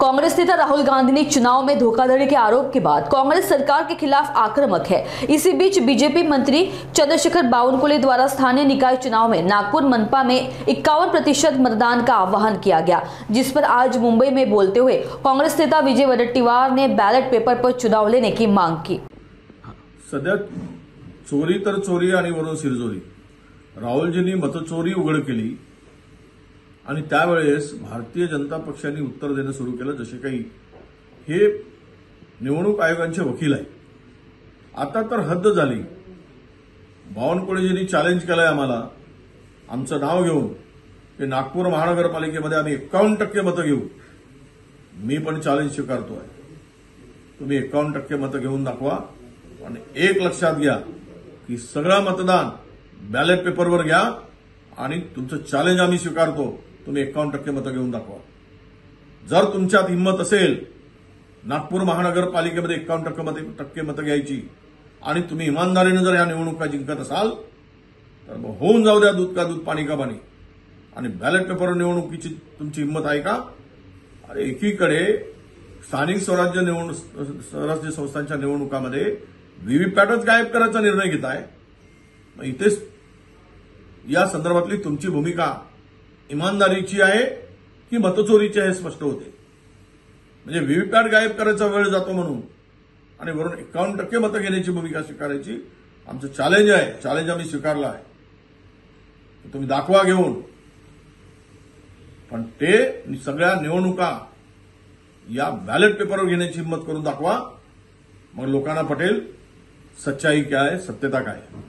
कांग्रेस नेता राहुल गांधी ने चुनाव में धोखाधड़ी के आरोप के बाद कांग्रेस सरकार के खिलाफ आक्रामक है। इसी बीच बीजेपी मंत्री चंद्रशेखर बावनकुळे द्वारा स्थानीय निकाय चुनाव में नागपुर मनपा में 51% मतदान का आह्वान किया गया, जिस पर आज मुंबई में बोलते हुए कांग्रेस नेता विजय वडेट्टीवार ने बैलेट पेपर पर चुनाव लेने की मांग की। सध्या चोरी तर चोरी आणि वरून सिरजोरी, राहुलजींनी मतचोरी उघड केली आणि त्यावेळेस भारतीय जनता पक्षाने उत्तर देणं सुरू केलं, जसे काही हे निवडणूक आयोगाचे वकील आहे। आता तर हद्द झाली। बावनकुळेजींनी चॅलेंज केलंय आम्हाला, आमचं नाव घेऊन की नागपूर महानगरपालिकेमध्ये आम्ही 51% मतं घेऊ। मी पण चॅलेंज स्वीकारतोय, तुम्ही 51% मतं घेऊन दाखवा। आणि एक लक्षात घ्या की सगळं मतदान बॅलेट पेपरवर घ्या आणि तुमचं चॅलेंज आम्ही स्वीकारतो, तुम्ही 51% मतं घेऊन दाखवा। जर तुमच्यात हिंमत असेल नागपूर महानगरपालिकेमध्ये 51% मतं घ्यायची आणि तुम्ही इमानदारीने जर या निवडणुका जिंकत असाल तर मग होऊन जाऊ द्या दूध का दूध पाणी का पाणी। आणि बॅलेट पेपर निवडणुकीची तुमची हिंमत आहे का? अरे एकीकडे स्थानिक स्वराज्य संस्थांच्या निवडणुकामध्ये व्हीव्हीपॅटच गायब करायचा निर्णय घेताय। मग इथेच या संदर्भातली तुमची भूमिका इमानदारीची आहे की मतचोरीची आहे स्पष्ट होते। म्हणजे व्हीव्हीपॅट गायब करायचा वेळ जातो म्हणून आणि वरून 51% मतं घेण्याची भूमिका स्वीकारायची आमचं चॅलेंज आहे। चॅलेंज आम्ही स्वीकारलं आहे, तुम्ही दाखवा घेऊन। पण ते सगळ्या निवडणुका या बॅलेट पेपरवर घेण्याची हिंमत करून दाखवा, मग लोकांना पटेल सच्चाई क्या है, सत्यता काय है।